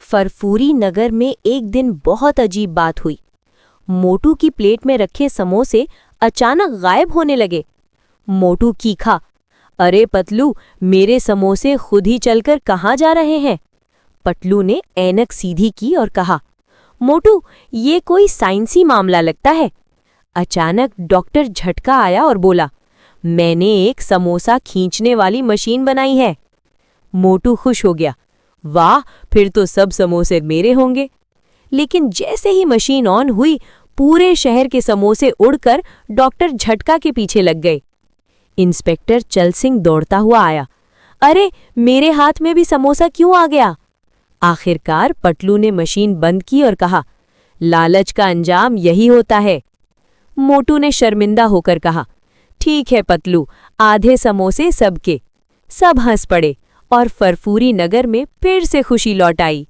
फरफूरी नगर में एक दिन बहुत अजीब बात हुई। मोटू की प्लेट में रखे समोसे अचानक गायब होने लगे। मोटू चीखा, अरे पतलू, मेरे समोसे खुद ही चलकर कहाँ जा रहे हैं? पतलू ने ऐनक सीधी की और कहा, मोटू, ये कोई साइंसी मामला लगता है। अचानक डॉक्टर झटका आया और बोला, मैंने एक समोसा खींचने वाली मशीन बनाई है। मोटू खुश हो गया, वाह, फिर तो सब समोसे मेरे होंगे। लेकिन जैसे ही मशीन ऑन हुई, पूरे शहर के समोसे उड़कर डॉक्टर झटका के पीछे लग गए। इंस्पेक्टर चल सिंह दौड़ता हुआ आया, अरे मेरे हाथ में भी समोसा क्यों आ गया? आखिरकार पतलू ने मशीन बंद की और कहा, लालच का अंजाम यही होता है। मोटू ने शर्मिंदा होकर कहा, ठीक है पतलू, आधे समोसे सबके। सब हंस पड़े और फरफूरी नगर में फिर से खुशी लौट आई।